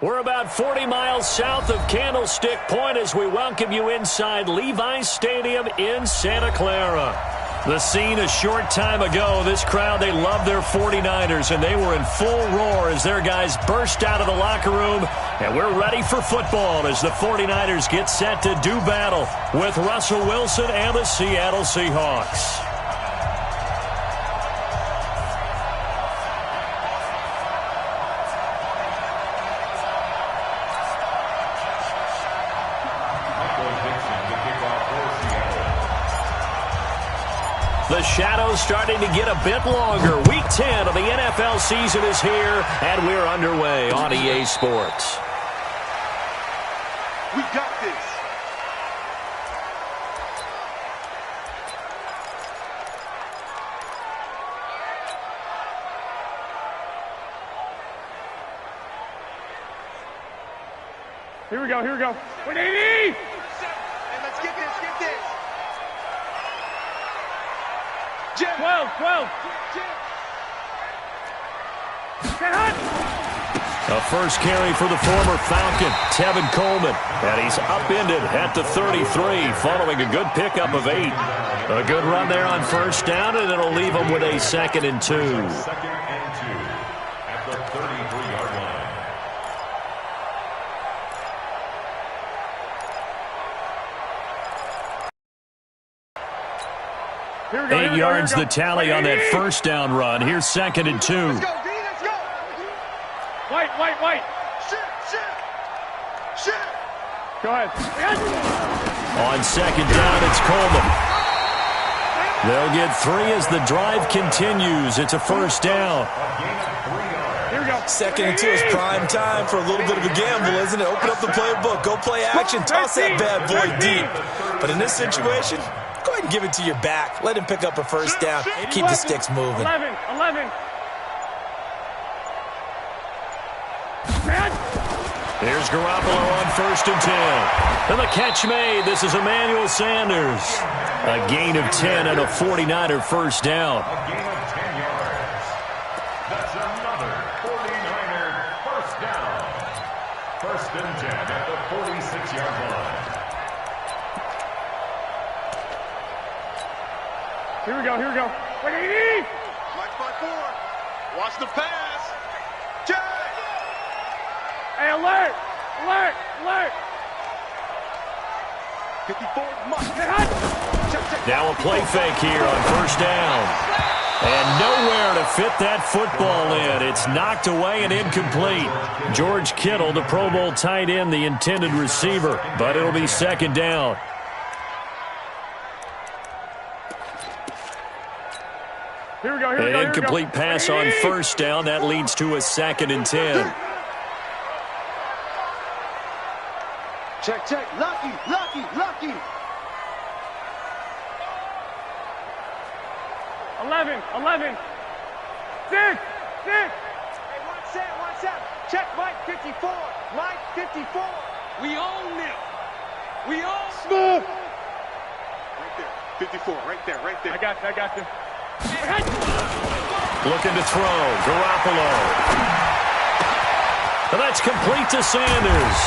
We're about 40 miles south of Candlestick Point as we welcome you inside Levi's Stadium in Santa Clara. The scene a short time ago, this crowd, they love their 49ers, and they were in full roar as their guys burst out of the locker room. And we're ready for football as the 49ers get set to do battle with Russell Wilson and the Seattle Seahawks. The shadow's starting to get a bit longer. Week 10 of the NFL season is here, and we're underway on EA Sports. We got this. Here we go, here we go. 180! Hey, let's get this, get this. 12. A first carry for the former Falcon, Tevin Coleman. And he's upended at the 33 following a good pickup of 8. A good run there on first down, and it'll leave him with a 2nd and 2. At the 33-yard line. Here we go, 8 yards the tally on that first down run. Here's 2nd and 2. Let's go, D, let's go. White. Shit. Go ahead. On 2nd down, it's Coleman. They'll get 3 as the drive continues. It's a first down. Here we go. 2nd and 2 is prime time for a little bit of a gamble, isn't it? Open up the playbook, go play action, toss that bad boy deep. But in this situation, go ahead and give it to your back. Let him pick up a first down. Keep the sticks moving. 11. Here's Garoppolo on 1st and 10. And the catch made. This is Emmanuel Sanders. A gain of 10 and a 49er first down. A gain of 10 yards. That's another 49er first down. 1st and 10 at the 46-yard line. Here we go. 180! Watch by 4. Watch the pass. Check. Hey, alert! 54 must. Check. Now a play fake here on first down. And nowhere to fit that football in. It's knocked away and incomplete. George Kittle, the Pro Bowl tight end, the intended receiver. But it'll be 2nd down. Here we go. An incomplete pass on first down. That leads to a 2nd and 10. Check. Lucky. 11. 6. Hey, one set. Check Mike 54. We own them. Smooth. Right there. 54. Right there. I got you. Looking to throw. Garoppolo. And that's complete to Sanders.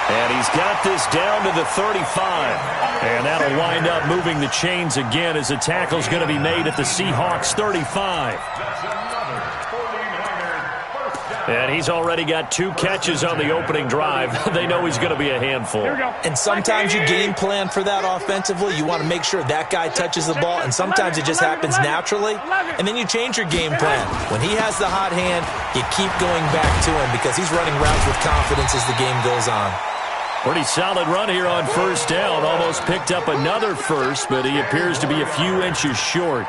And he's got this down to the 35. And that'll wind up moving the chains again as the tackle's going to be made at the Seahawks 35. That's another 49er first down. And he's already got 2 catches on the opening drive. They know he's going to be a handful. Here we go. And sometimes you game plan for that offensively. You want to make sure that guy touches the ball, and sometimes it just happens naturally. And then you change your game plan. When he has the hot hand, you keep going back to him because he's running routes with confidence as the game goes on. Pretty solid run here on first down. Almost picked up another first, but he appears to be a few inches short.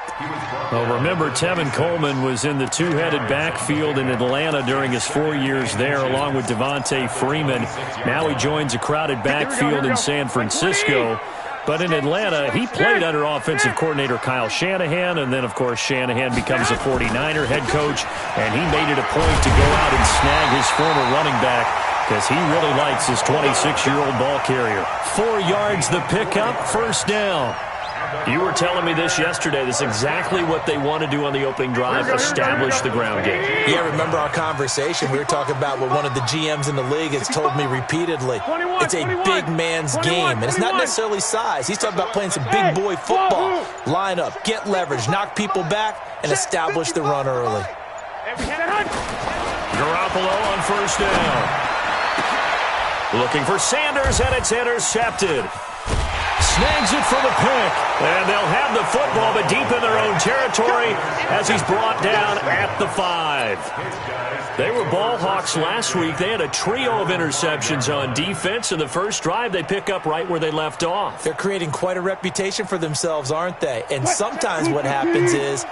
Well, remember, Tevin Coleman was in the 2-headed backfield in Atlanta during his 4 years there, along with Devontae Freeman. Now he joins a crowded backfield in San Francisco. But in Atlanta, he played under offensive coordinator Kyle Shanahan, and then, of course, Shanahan becomes a 49er head coach, and he made it a point to go out and snag his former running back because he really likes his 26-year-old ball carrier. 4 yards the pickup, first down. You were telling me this yesterday. This is exactly what they want to do on the opening drive, establish the ground game. Yeah, remember our conversation? We were talking about what one of the GMs in the league has told me repeatedly. It's a big man's game, and it's not necessarily size. He's talking about playing some big boy football. Line up, get leverage, knock people back, and establish the run early. Garoppolo on first down. Looking for Sanders, and it's intercepted. Snags it for the pick, and they'll have the football, but deep in their own territory as he's brought down at the 5. They were ball hawks last week. They had a trio of interceptions on defense. In the first drive, they pick up right where they left off. They're creating quite a reputation for themselves, aren't they? And sometimes what happens is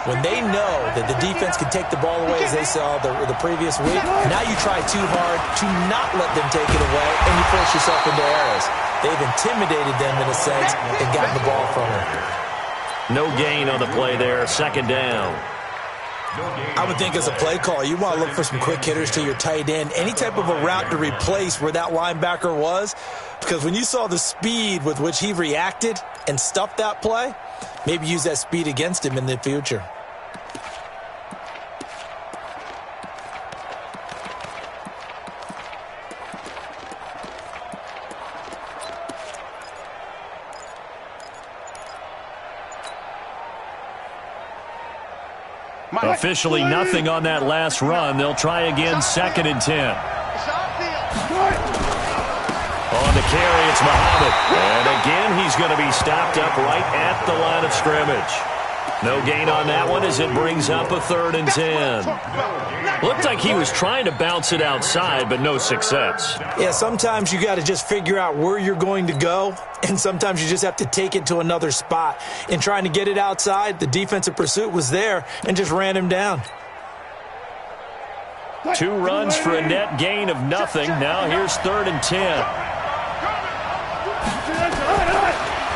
when they know that the defense can take the ball away, as they saw the previous week, now you try too hard to not let them take it away, and you force yourself into errors. They've intimidated them in a sense and gotten the ball from them. No gain on the play there, second down. I would think as a play caller, you want to look for some quick hitters to your tight end, any type of a route to replace where that linebacker was, because when you saw the speed with which he reacted and stuffed that play, maybe use that speed against him in the future. Officially nothing on that last run. They'll try again, 2nd and 10. On the carry, it's Muhammad. And again, he's going to be stopped up right at the line of scrimmage. No gain on that one as it brings up a 3rd and 10. Looked like he was trying to bounce it outside, but no success. Yeah, sometimes you got to just figure out where you're going to go, and sometimes you just have to take it to another spot. In trying to get it outside, the defensive pursuit was there and just ran him down. 2 runs for a net gain of nothing. Now here's 3rd and 10.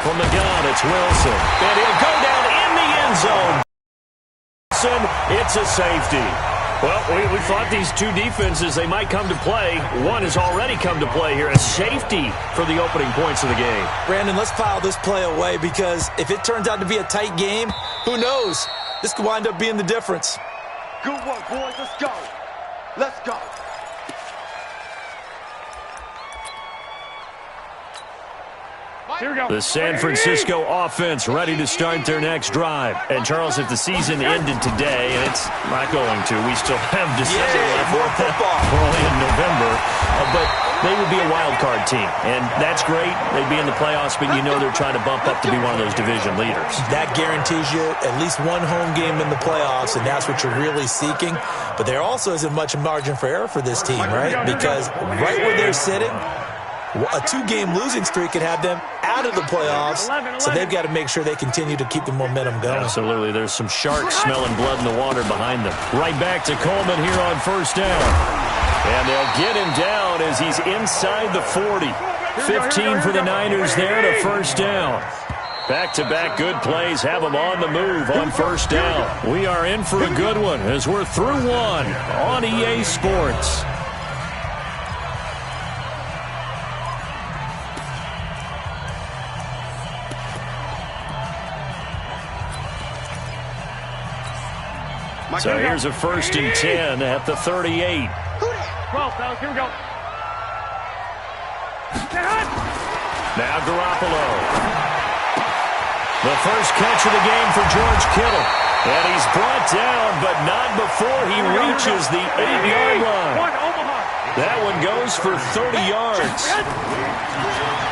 From the gun, it's Wilson. And he'll go down in the end zone. Wilson, it's a safety. Well, we thought these two defenses, they might come to play. One has already come to play here. A safety for the opening points of the game. Brandon, let's file this play away because if it turns out to be a tight game, who knows? This could wind up being the difference. Good work, boys. Let's go. Let's go. Here we go. The San Francisco offense ready to start their next drive. And, Charles, if the season ended today, and it's not going to, we still have December left. More football. We're only in November. But they would be a wild card team. And that's great. They'd be in the playoffs, but you know they're trying to bump up to be one of those division leaders. That guarantees you at least one home game in the playoffs, and that's what you're really seeking. But there also isn't much margin for error for this team, right? Because right where they're sitting, a 2-game losing streak could have them out of the playoffs, so they've got to make sure they continue to keep the momentum going. Absolutely. There's some sharks smelling blood in the water behind them. Right back to Coleman here on first down. And they'll get him down as he's inside the 40. 15 for the Niners there to first down. Back-to-back good plays have them on the move on first down. We are in for a good one as we're through one on EA Sports. So here's a 1st and 10 at the 38. 12, fellas. Here we go. Now Garoppolo. The first catch of the game for George Kittle. And he's brought down, but not before he reaches the 8-yard line. That one goes for 30 yards.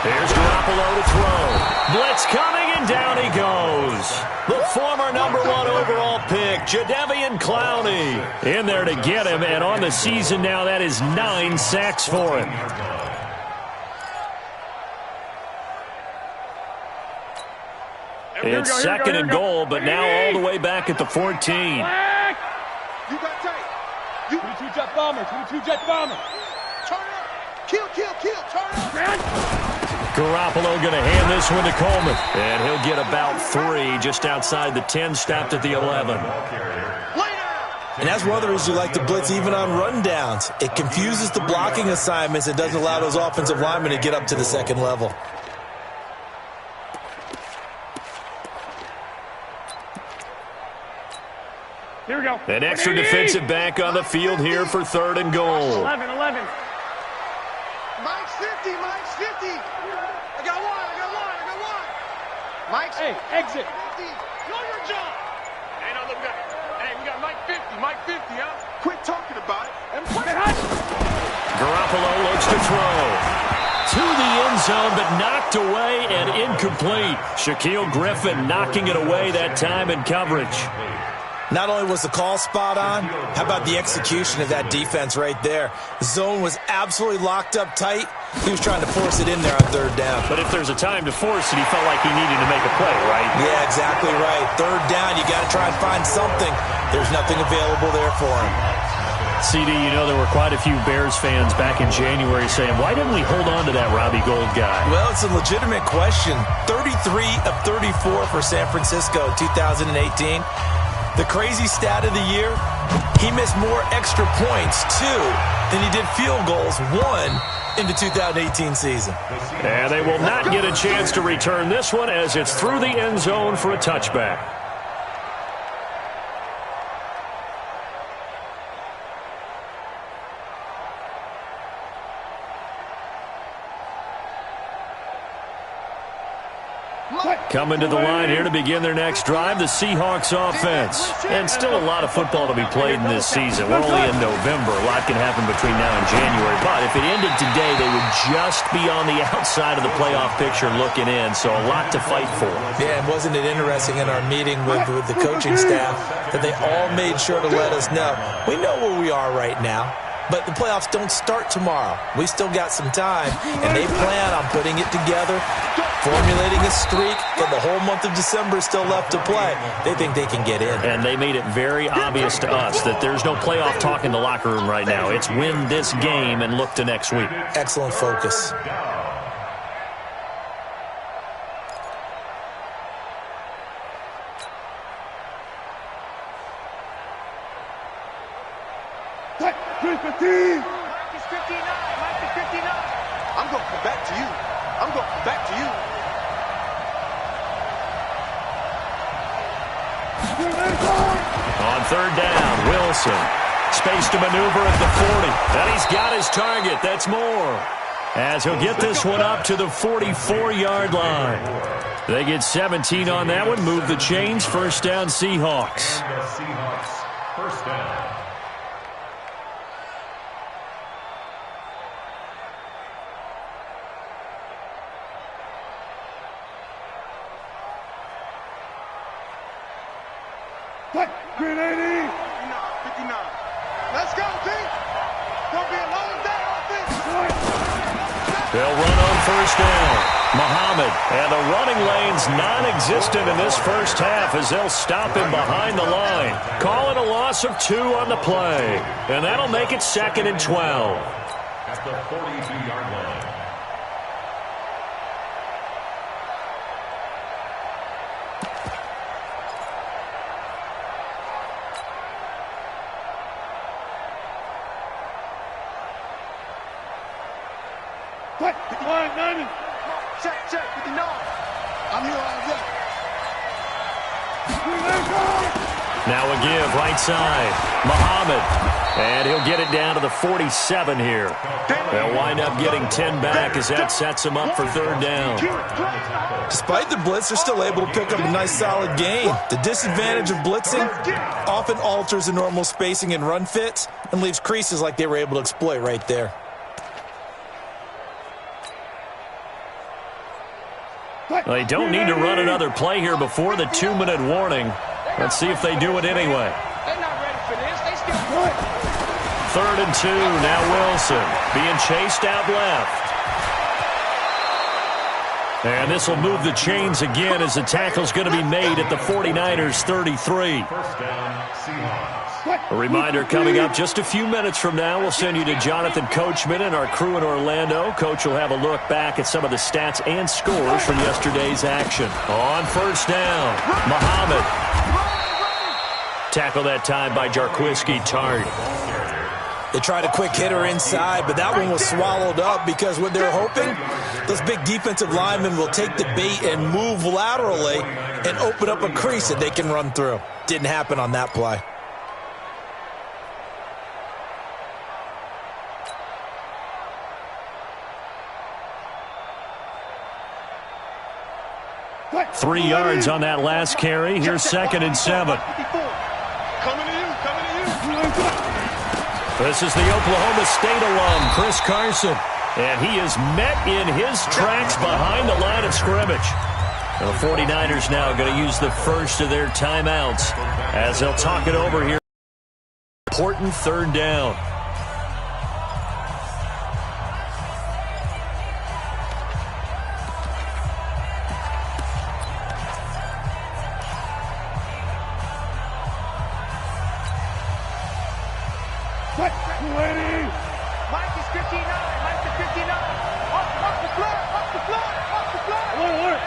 Here's Garoppolo to throw. Blitz coming, and down he goes. The former number 1 overall pick, Jadeveon Clowney, in there to get him. And on the season now, that is 9 sacks for him. It's 2nd and goal, but now all the way back at the 14. You got tape. 22 jet bomber. 22 jet bomber. Turn up. Kill. Turn up. Garoppolo going to hand this one to Coleman. And he'll get about 3 just outside the 10, stopped at the 11. And that's one of the reasons you like to blitz even on rundowns. It confuses the blocking assignments. It doesn't allow those offensive linemen to get up to the second level. go. An extra defensive back on the field here for 3rd and goal. 11. Mike's 50. Mike's 50. I got one. Mike's Hey, exit. 50. Know your job. Hey, no, look, we got Mike 50. Mike 50, huh? Quit talking about it. And put it hot. Garoppolo looks to throw. To the end zone, but knocked away and incomplete. Shaquille Griffin knocking it away that time in coverage. Not only was the call spot on, how about the execution of that defense right there? The zone was absolutely locked up tight. He was trying to force it in there on 3rd down. But if there's a time to force it, he felt like he needed to make a play, right? Yeah, exactly right. 3rd down, you got to try and find something. There's nothing available there for him. CD, you know there were quite a few Bears fans back in January saying, why didn't we hold on to that Robbie Gould guy? Well, it's a legitimate question. 33 of 34 for San Francisco 2018. The crazy stat of the year, he missed more extra points, 2, than he did field goals, 1, in the 2018 season. And they will not get a chance to return this one as it's through the end zone for a touchback. Coming to the line here to begin their next drive, the Seahawks offense. And still a lot of football to be played in this season. We're only in November. A lot can happen between now and January. But if it ended today, they would just be on the outside of the playoff picture looking in. So a lot to fight for. Yeah, and wasn't it interesting in our meeting with the coaching staff that they all made sure to let us know, we know where we are right now. But the playoffs don't start tomorrow. We still got some time, and they plan on putting it together, formulating a streak, and the whole month of December is still left to play. They think they can get in. And they made it very obvious to us that there's no playoff talk in the locker room right now. It's win this game and look to next week. Excellent focus. Mike is 59. Mike is 59. I'm going to come back to you. On 3rd down, Wilson. Space to maneuver at the 40. And he's got his target. That's more. As he'll get this one up to the 44-yard line. They get 17 on that one. Move the chains. 1st down, Seahawks. Seahawks, 1st down. Green 80. 59. Let's go, team. Gonna be a long day on this. They'll run on 1st down. Muhammad. And the running lane's non-existent in this first half as they'll stop him behind the line. Call it a loss of 2 on the play. And that'll make it 2nd and 12. At the 42-yard line. Check, 59. I'm here all day. Now a give, right side. Muhammad. And he'll get it down to the 47 here. They'll wind up getting 10 back as that sets him up for 3rd down. Despite the blitz, they're still able to pick up a nice solid gain. The disadvantage of blitzing often alters the normal spacing and run fits and leaves creases like they were able to exploit right there. They don't need to run another play here before the 2-minute warning. Let's see if they do it anyway. They're not ready for this. They still good. 3rd and 2. Now Wilson being chased out left. And this will move the chains again as the tackle's going to be made at the 49ers 33. 1st down, Seahawks. A reminder coming up just a few minutes from now. We'll send you to Jonathan Coachman and our crew in Orlando. Coach will have a look back at some of the stats and scores from yesterday's action. On 1st down, Muhammad. Tackle that time by Jarquiski Tart. They tried a quick hitter inside, but that one was swallowed up because what they're hoping, those big defensive linemen will take the bait and move laterally and open up a crease that they can run through. Didn't happen on that play. 3 yards on that last carry. Here's 2nd and 7. Coming to you, coming to you. This is the Oklahoma State alum, Chris Carson. And he is met in his tracks behind the line of scrimmage. The 49ers now going to use the first of their timeouts as they'll talk it over here. Important 3rd down. Mike is 59. Mike is 59. Off the floor. Off the floor. Off the floor. Alert.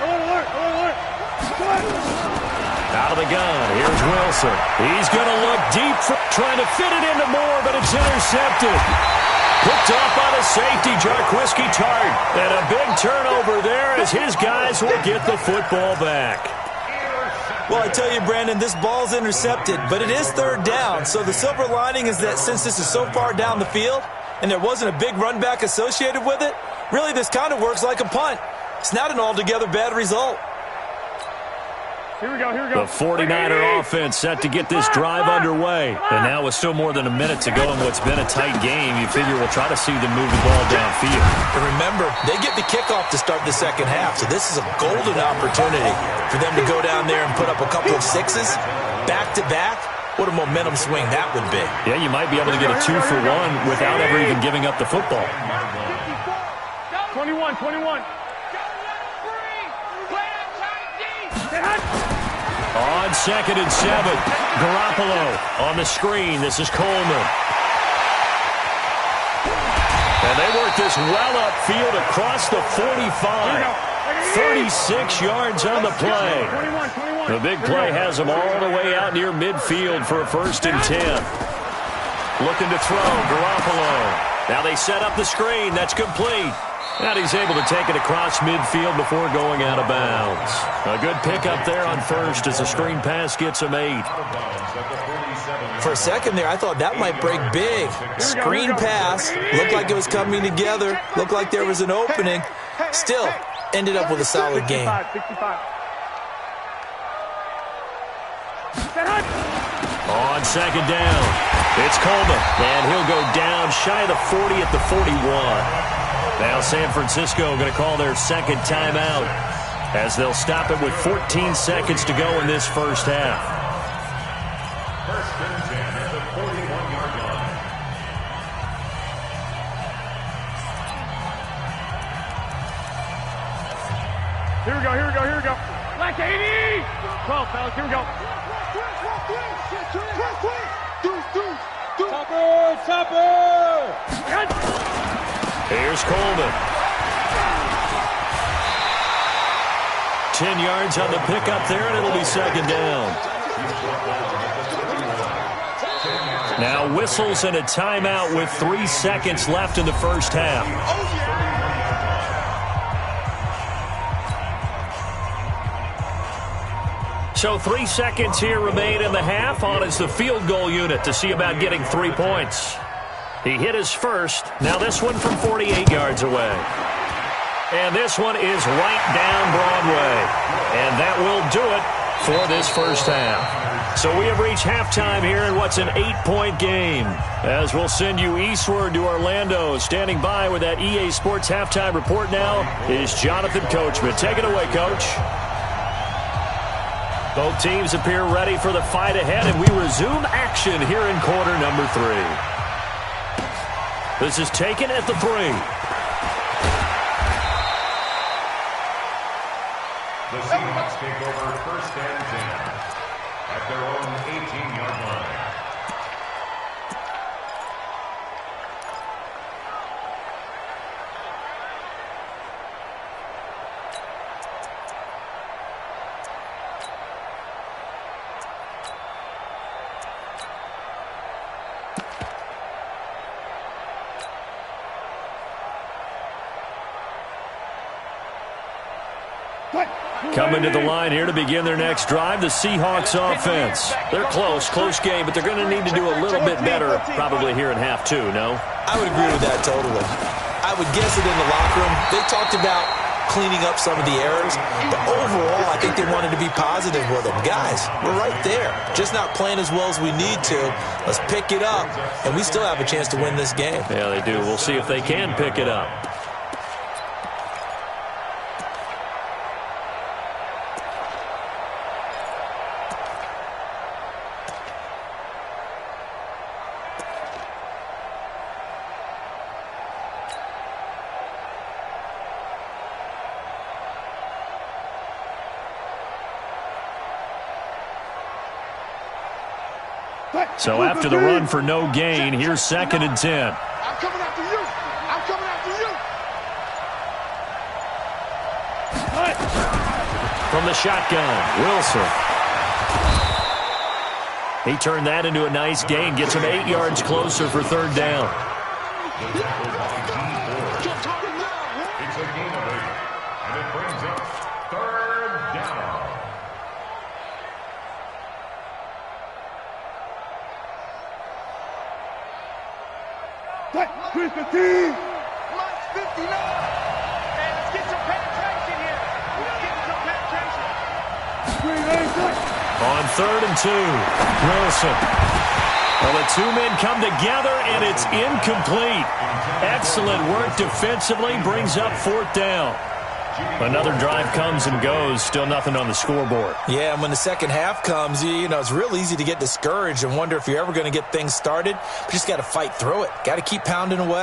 Out of the gun. Here's Wilson. He's going to look deep, trying to fit it into Moore, but it's intercepted. Picked off by the safety, Jarquiski Tart. And a big turnover there as his guys will get the football back. Well, I tell you, Brandon, this ball's intercepted, but it is 3rd down. So the silver lining is that since this is so far down the field and there wasn't a big run back associated with it, really this kind of works like a punt. It's not an altogether bad result. Here we go. The 49er offense set to get this drive underway. And now with still more than a minute to go in what's been a tight game, you figure we'll try to see them move the ball downfield. And remember, they get the kickoff to start the second half, so this is a golden opportunity for them to go down there and put up a couple of sixes back-to-back. What a momentum swing that would be. Yeah, you might be able to get a 2-for-1 without ever even giving up the football. 21. On 2nd and 7, Garoppolo on the screen. This is Coleman. And they work this well upfield across the 45. 36 yards on the play. The big play has them all the way out near midfield for a 1st and 10. Looking to throw, Garoppolo. Now they set up the screen. That's complete. And he's able to take it across midfield before going out of bounds. A good pickup there on 1st as the screen pass gets him 8. For a second there, I thought that might break big. Screen pass. Looked like it was coming together. Looked like there was an opening. Still, ended up with a solid game. 65. On 2nd down, it's Coleman. And he'll go down shy of the 40 at the 41. Now San Francisco going to call their 2nd timeout as they'll stop it with 14 seconds to go in this first half. 1st and 10 at the 41-yard line. Here we go. Black 80. 12, fellas. Here we go. Topper. Here's Coleman. 10 yards on the pickup there, and it'll be 2nd down. Now whistles and a timeout with 3 seconds left in the first half. So 3 seconds here remain in the half. On is the field goal unit to see about getting 3 points. He hit his first. Now this one from 48 yards away. And this one is right down Broadway. And that will do it for this first half. So we have reached halftime here in what's an 8-point game. As we'll send you eastward to Orlando. Standing by with that EA Sports halftime report now is Jonathan Coachman. Take it away, Coach. Both teams appear ready for the fight ahead, and we resume action here in quarter number 3. This is taken at the 3. The Seahawks take over 1st and 10 at their own 18-yard line. Coming to the line here to begin their next drive, the Seahawks offense. They're close game, but they're going to need to do a little bit better probably here in half 2, no? I would agree with that totally. I would guess it in the locker room. They talked about cleaning up some of the errors. But overall, I think they wanted to be positive with them. Guys, we're right there. Just not playing as well as we need to. Let's pick it up, and we still have a chance to win this game. Yeah, they do. We'll see if they can pick it up. So after the run for no gain, here's 2nd and 10. I'm coming after you. I'm coming after you. From the shotgun, Wilson. He turned that into a nice gain. Gets him 8 yards closer for 3rd down. It's a gain of 8, and it brings up 3rd down. Push the team. Minus 59. Hey, let's get some penetration here. Let's get some penetration. On 3rd and 2, Wilson. Well, the two men come together, and it's incomplete. Excellent work defensively, brings up 4th down. Another drive comes and goes, still nothing on the scoreboard. Yeah, and when the second half comes, you know, it's real easy to get discouraged and wonder if you're ever going to get things started. But you just got to fight through it. Got to keep pounding away.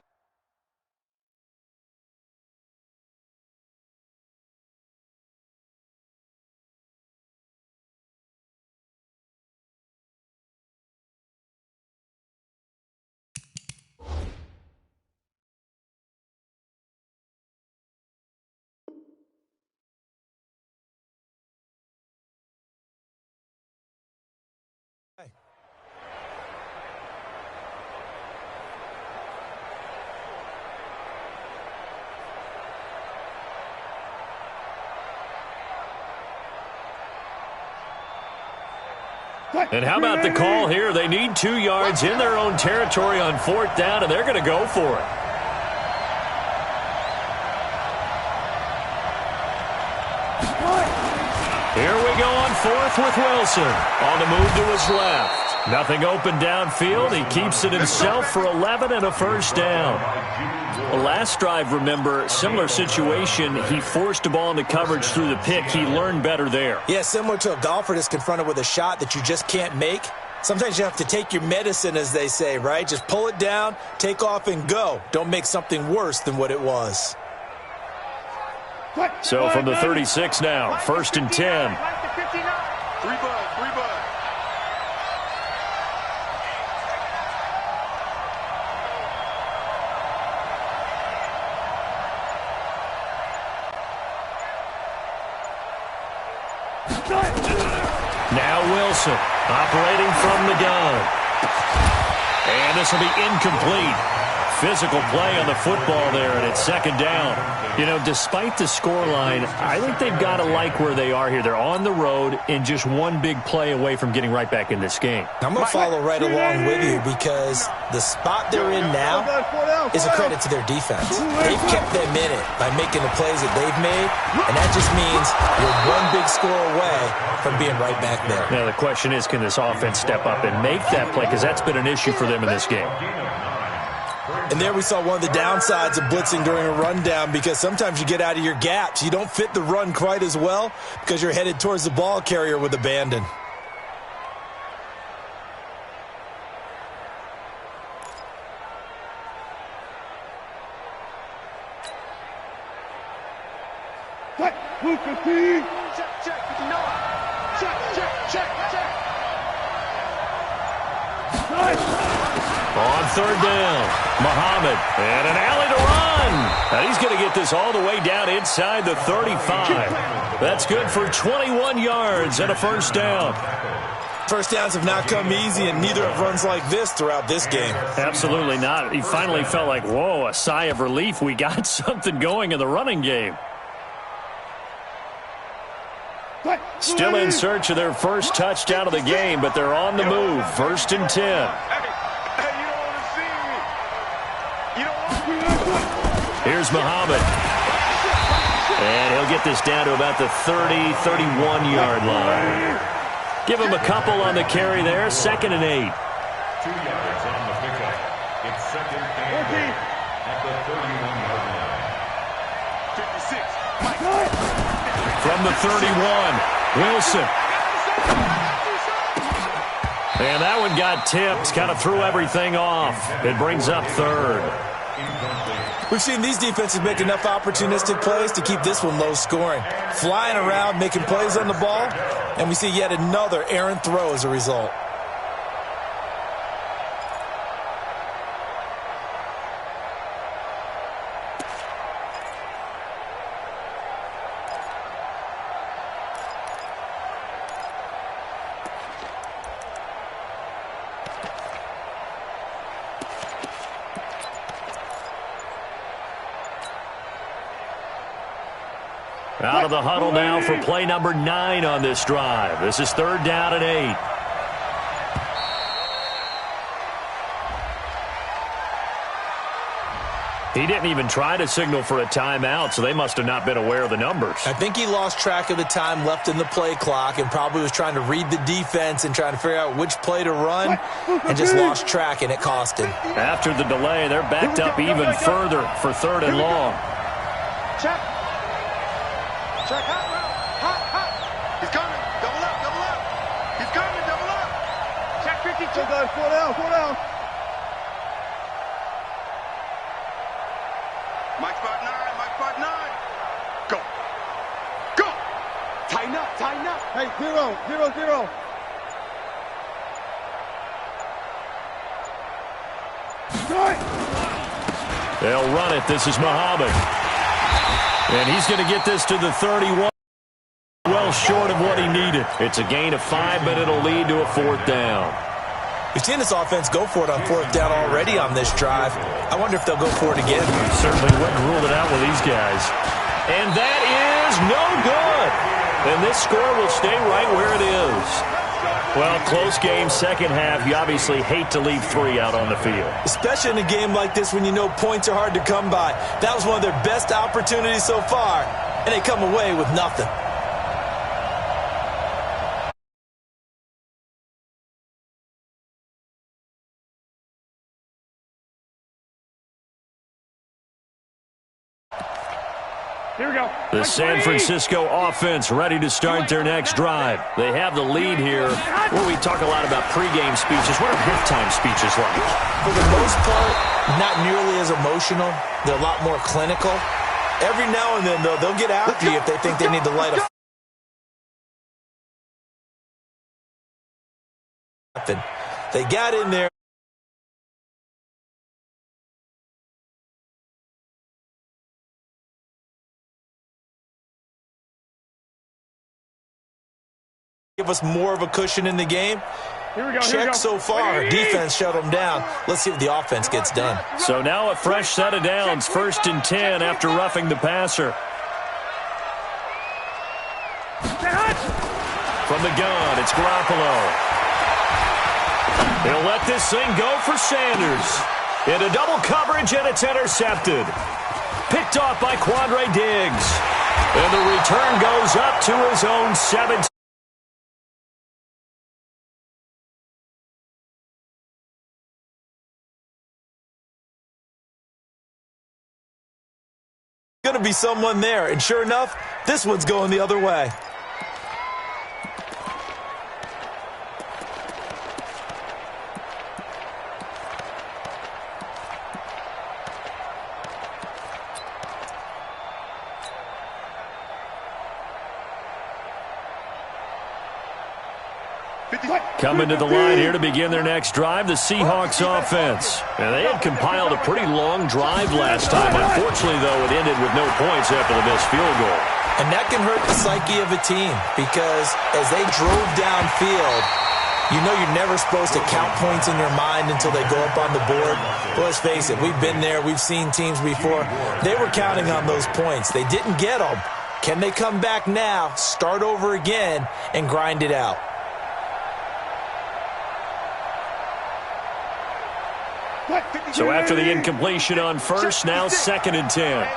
And how about the call here? They need 2 yards in their own territory on 4th down, and they're going to go for it. Here we go on 4th with Wilson. On the move to his left. Nothing open downfield. He keeps it himself for 11 and a 1st down. The last drive, remember, similar situation. He forced a ball into coverage through the pick. He learned better there. Yeah, similar to a golfer that's confronted with a shot that you just can't make. Sometimes you have to take your medicine, as they say, right? Just pull it down, take off, and go. Don't make something worse than what it was. So from the 36 now, 1st and 10. 3 bud. Now Wilson operating from the gun. And this will be incomplete. Physical play on the football there, and it's 2nd down. You know, despite the scoreline, I think they've got to like where they are here. They're on the road and just one big play away from getting right back in this game. I'm going to follow right along with you because the spot they're in now is a credit to their defense. They've kept them in it by making the plays that they've made, and that just means you're one big score away from being right back there. Now, the question is, can this offense step up and make that play? Because that's been an issue for them in this game. And there we saw one of the downsides of blitzing during a rundown because sometimes you get out of your gaps. You don't fit the run quite as well because you're headed towards the ball carrier with abandon. On 3rd down, Muhammad, and an alley to run. And he's going to get this all the way down inside the 35. That's good for 21 yards and a 1st down. First downs have not come easy, and neither have runs like this throughout this game. Absolutely not. He finally felt like, whoa, a sigh of relief. We got something going in the running game. Still in search of their first touchdown of the game, but they're on the move. 1st and 10. Here's Muhammad. And he'll get this down to about the 30, 31-yard line. Give him a couple on the carry there. 2nd and 8. 2 yards on the pickup. It's 2nd and 8 at the 31-yard line. 56. From the 31, Wilson. And that one got tipped, kind of threw everything off. It brings up 3rd. We've seen these defenses make enough opportunistic plays to keep this one low scoring. Flying around, making plays on the ball, and we see yet another errant throw as a result. Out of the huddle now for play number 9 on this drive. This is 3rd down and 8. He didn't even try to signal for a timeout, so they must have not been aware of the numbers. I think he lost track of the time left in the play clock and probably was trying to read the defense and trying to figure out which play to run and just lost track, and it cost him. After the delay, they're backed up even further for 3rd and long. Check. Check hot route. Hot. He's coming. Double up. He's coming. Double up. Check 52. 4 down. Mike spot 9. Go. Tighten up. Hey, 0. They'll run it. This is Muhammad. And he's going to get this to the 31. Well short of what he needed. It's a gain of 5, but it'll lead to a 4th down. We've seen this offense go for it on 4th down already on this drive. I wonder if they'll go for it again. Certainly wouldn't rule it out with these guys. And that is no good. And this score will stay right where it is. Well, close game, second half. You obviously hate to leave 3 out on the field. Especially in a game like this when you know points are hard to come by. That was one of their best opportunities so far, and they come away with nothing. Here we go. The San Francisco offense ready to start their next drive. They have the lead here. Where we talk a lot about pregame speeches. What are halftime speeches like? For the most part, not nearly as emotional. They're a lot more clinical. Every now and then, though, they'll get after you if they think they need to light a... They got in there. Give us more of a cushion in the game. Check so far. Defense shut them down. Let's see what the offense gets done. So now a fresh set of downs. 1st and 10 after roughing the passer. From the gun, it's Garoppolo. He'll let this thing go for Sanders. Into double coverage, and it's intercepted. Picked off by Quandre Diggs. And the return goes up to his own 17. Going to be someone there, and sure enough, this one's going the other way. Coming to the line here to begin their next drive, the Seahawks offense. And they had compiled a pretty long drive last time. Unfortunately, though, it ended with no points after the missed field goal. And that can hurt the psyche of a team because as they drove downfield, you know you're never supposed to count points in your mind until they go up on the board. But let's face it, we've been there. We've seen teams before. They were counting on those points. They didn't get them. Can they come back now, start over again, and grind it out? So after the incompletion on first, now 2nd and 10.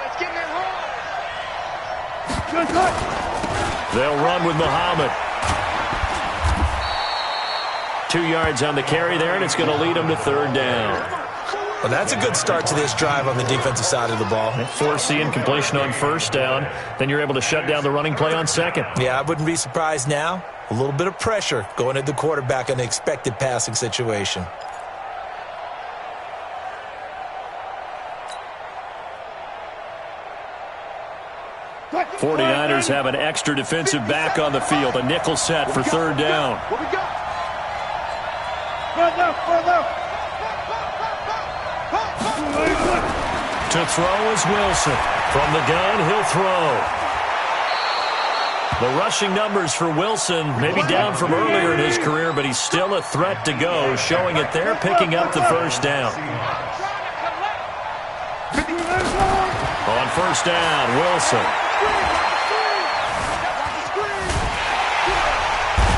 They'll run with Muhammad. 2 yards on the carry there, and it's going to lead them to third down. Well, that's a good start to this drive on the defensive side of the ball. Force the incompletion on first down. Then you're able to shut down the running play on second. Yeah, I wouldn't be surprised now. A little bit of pressure going at the quarterback in an expected passing situation. The 49ers have an extra defensive back on the field. A nickel set for third down. What we got? Run left. To throw is Wilson. From the gun, he'll throw. The rushing numbers for Wilson may be down from earlier in his career, but he's still a threat to go, showing it there, picking up the first down. On first down, Wilson.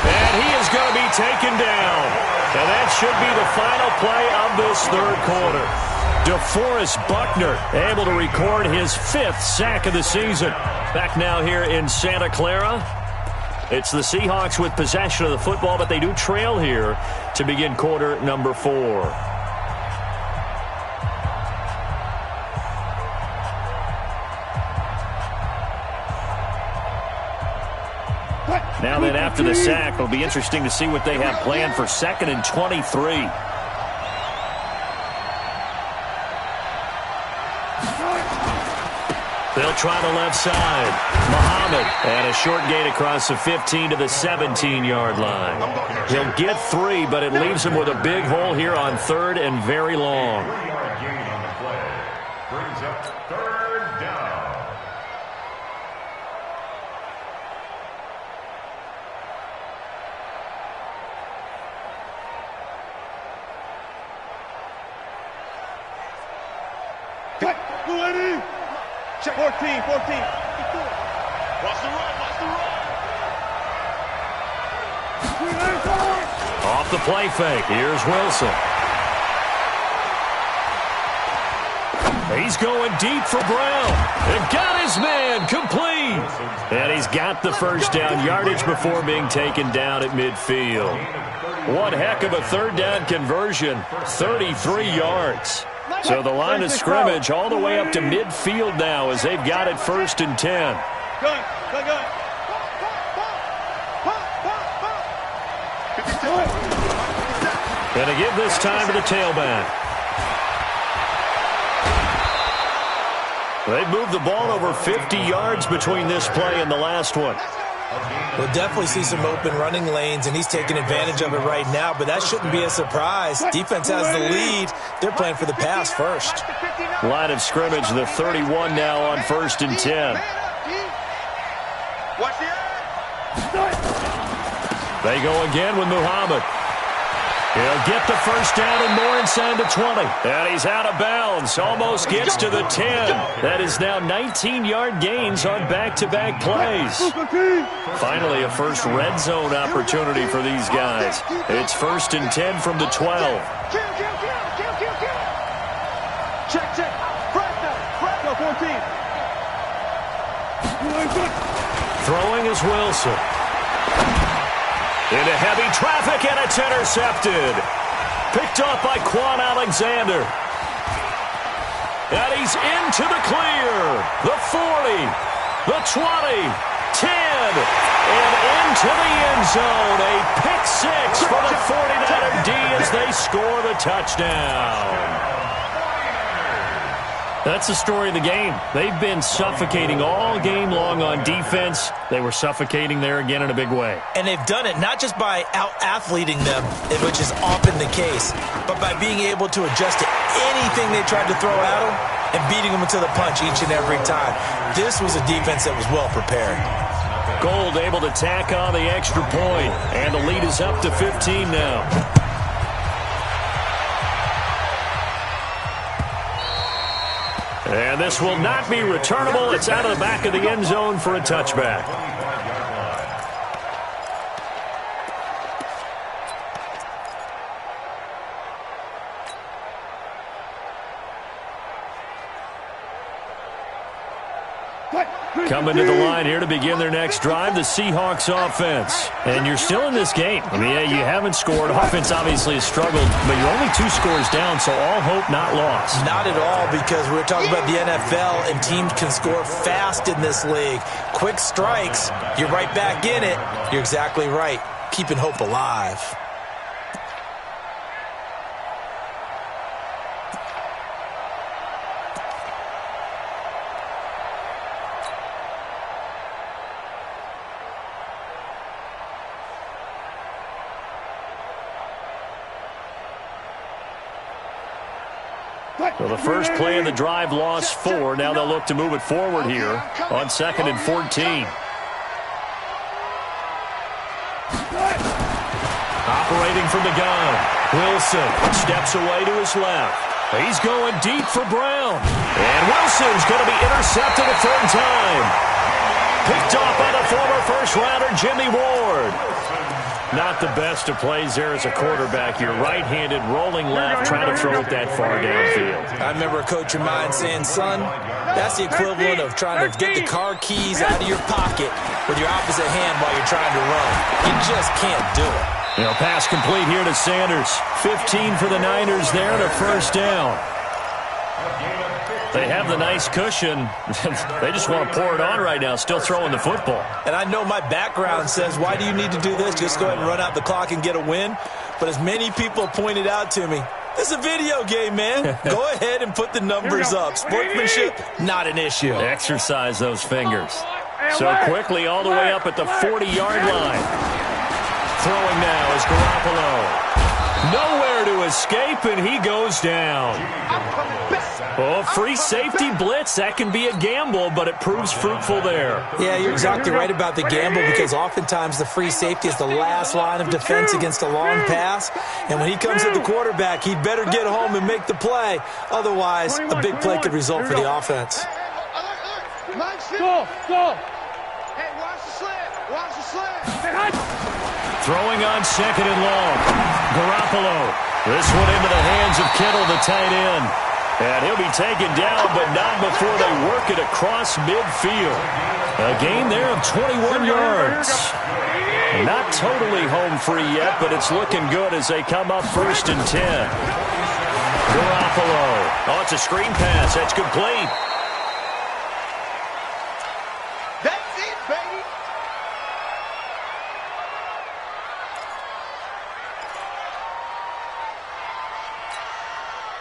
And he is going to be taken down. And that should be the final play of this third quarter. DeForest Buckner able to record his 5th sack of the season. Back now here in Santa Clara. It's the Seahawks with possession of the football, but they do trail here to begin quarter number 4. Now then, after the sack, it'll be interesting to see what they have planned for 2nd and 23. They'll try the left side. Muhammad, and a short gain across the 15 to the 17-yard line. He'll get 3, but it leaves him with a big hole here on 3rd and very long. 3-yard gain on the play. Brings up third down. Cut. Blue 80. Check 14. Watch the run. Off the play fake. Here's Wilson. He's going deep for Brown. And got his man complete. And he's got the first down yardage before being taken down at midfield. One heck of a third down conversion. 33 yards. So the line of scrimmage all the way up to midfield now as they've got it 1st and 10. Gun. Going to give this time to the tailback. They've moved the ball over 50 yards between this play and the last one. We'll definitely see some open running lanes, and he's taking advantage of it right now, but that shouldn't be a surprise. Defense has the lead. They're playing for the pass first. Line of scrimmage, the 31 now on 1st and 10. Watch the They go again with Muhammad. He'll get the first down and more inside the 20. And he's out of bounds. Almost gets to the 10. That is now 19-yard gains on back-to-back plays. Finally, a first red zone opportunity for these guys. It's 1st and 10 from the 12. Check. Fresno 14. Throwing is Wilson. Into heavy traffic, and it's intercepted. Picked off by Quan Alexander. And he's into the clear. The 40, the 20, 10, and into the end zone. A pick 6 for the 49er D as they score the touchdown. That's the story of the game. They've been suffocating all game long on defense. They were suffocating there again in a big way. And they've done it not just by out-athleting them, which is often the case, but by being able to adjust to anything they tried to throw at them and beating them to the punch each and every time. This was a defense that was well prepared. Gold able to tack on the extra point, and the lead is up to 15 now. And this will not be returnable. It's out of the back of the end zone for a touchback. Coming to the line here to begin their next drive, the Seahawks offense. And you're still in this game. I mean, yeah, you haven't scored. Offense obviously has struggled, but you're only 2 scores down, so all hope not lost. Not at all, because we're talking about the NFL, and teams can score fast in this league. Quick strikes, you're right back in it. You're exactly right. Keeping hope alive. So the first play of the drive lost 4. Now they'll look to move it forward here on 2nd and 14. Operating from the gun. Wilson steps away to his left. He's going deep for Brown. And Wilson's going to be intercepted a 3rd time. Picked off by the former first-rounder Jimmy Ward. Not the best of plays there as a quarterback. You're right-handed, rolling left, trying to throw it that far downfield. I remember a coach of mine saying, son, that's the equivalent of trying to get the car keys out of your pocket with your opposite hand while you're trying to run. You just can't do it. You know, pass complete here to Sanders. 15 for the Niners there and a 1st down. They have the nice cushion. They just want to pour it on right now, still throwing the football. And I know my background says, why do you need to do this? Just go ahead and run out the clock and get a win. But as many people pointed out to me, this is a video game, man. Go ahead and put the numbers up. Sportsmanship, not an issue. Exercise those fingers. So quickly all the way up at the 40-yard line. Throwing now is Garoppolo. Nowhere to escape, and he goes down. Oh, free safety blitz. That can be a gamble, but it proves fruitful there. Yeah, you're exactly right about the gamble, because oftentimes the free safety is the last line of defense against a long pass. And when he comes at the quarterback, he'd better get home and make the play. Otherwise, a big play could result for the offense. Go! Hey, watch the slant. Watch the slant. Throwing on 2nd and long. Garoppolo. This one into the hands of Kittle, the tight end. And he'll be taken down, but not before they work it across midfield. A gain there of 21 yards. Not totally home free yet, but it's looking good as they come up 1st and 10. Garoppolo. Oh, it's a screen pass. That's complete. That's it, baby.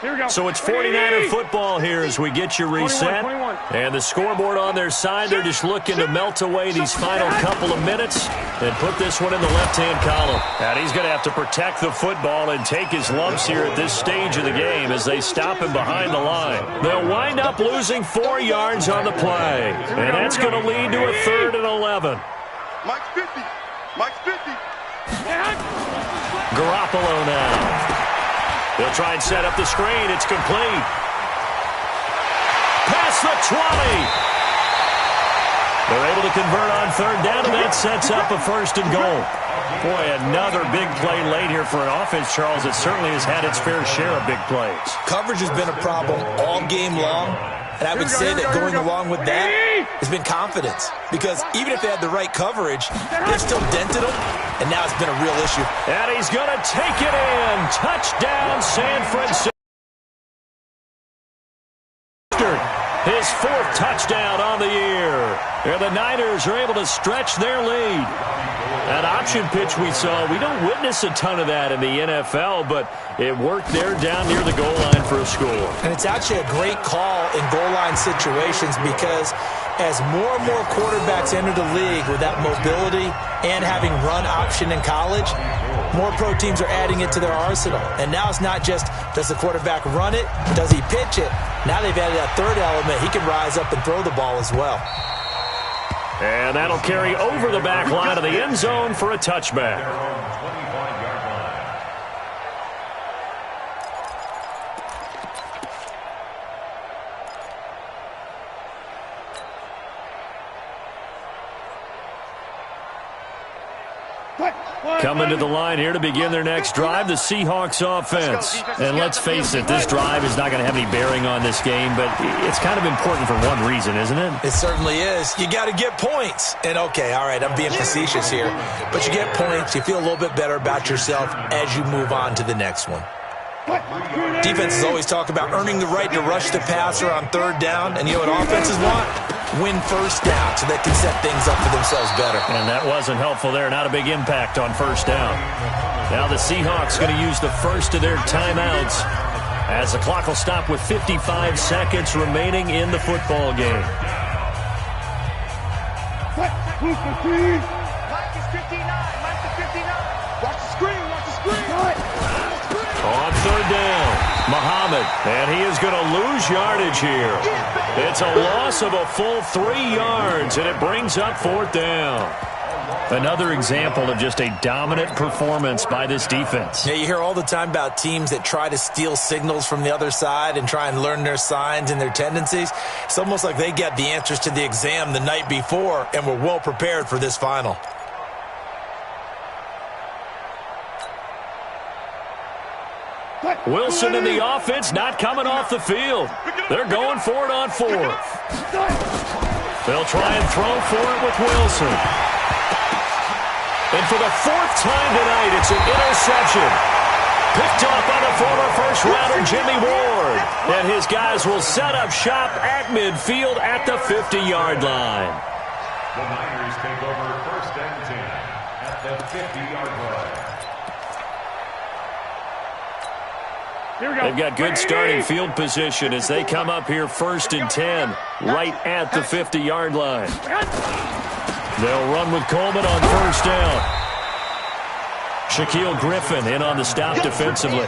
Here we go. So it's 49er football here as we get you reset. 21. And the scoreboard on their side, they're just looking to melt away these final couple of minutes and put this one in the left-hand column. And he's going to have to protect the football and take his lumps here at this stage of the game as they stop him behind the line. They'll wind up losing 4 yards on the play. And that's going to lead to a 3rd and 11. Mike's 50. Mike's 50. Garoppolo now. They'll try and set up the screen. It's complete. Past the 20. They're able to convert on 3rd down, and that sets up a 1st and goal. Boy, another big play late here for an offense, Charles, that certainly has had its fair share of big plays. Coverage has been a problem all game long, and I would say that going along with that has been confidence. Because even if they had the right coverage, they've still dented them, and now it's been a real issue. And he's going to take it in. Touchdown, San Francisco. His 4th touchdown on the year. And the Niners are able to stretch their lead. That option pitch we saw, we don't witness a ton of that in the NFL, but it worked there down near the goal line for a score. And it's actually a great call in goal line situations, because as more and more quarterbacks enter the league with that mobility and having run option in college, more pro teams are adding it to their arsenal. And now it's not just, does the quarterback run it? Does he pitch it? Now they've added that 3rd element. He can rise up and throw the ball as well. And that'll carry over the back line of the end zone for a touchback. Coming to the line here to begin their next drive, the Seahawks offense. And let's face it, this drive is not going to have any bearing on this game, but it's kind of important for one reason, isn't it? It certainly is. You got to get points. And, okay, all right, I'm being facetious here. But you get points, you feel a little bit better about yourself as you move on to the next one. Defenses always talk about earning the right to rush the passer on third down. And you know what offenses want? Win first down so they can set things up for themselves better. And that wasn't helpful there. Not a big impact on first down. Now the Seahawks going to use the first of their timeouts as the clock will stop with 55 seconds remaining in the football game. Mike is 59. Mike is 59. Watch the screen. Watch the screen. On third down, Muhammad, and he is going to lose yardage here. It's a loss of a full 3 yards, and it brings up fourth down. Another example of just a dominant performance by this defense. Yeah, you hear all the time about teams that try to steal signals from the other side and try and learn their signs and their tendencies. It's almost like they got the answers to the exam the night before and were well prepared for this final. Wilson in the offense not coming off the field. They're going for it on fourth. They'll try and throw for it with Wilson. And for the fourth time tonight, it's an interception. Picked up by the former first-rounder Jimmy Ward. And his guys will set up shop at midfield at the 50-yard line. The Niners take over first and 10 at the 50-yard line. They've got good starting field position as they come up here first and 10 right at the 50-yard line. They'll run with Coleman on first down. Shaquille Griffin in on the stop defensively.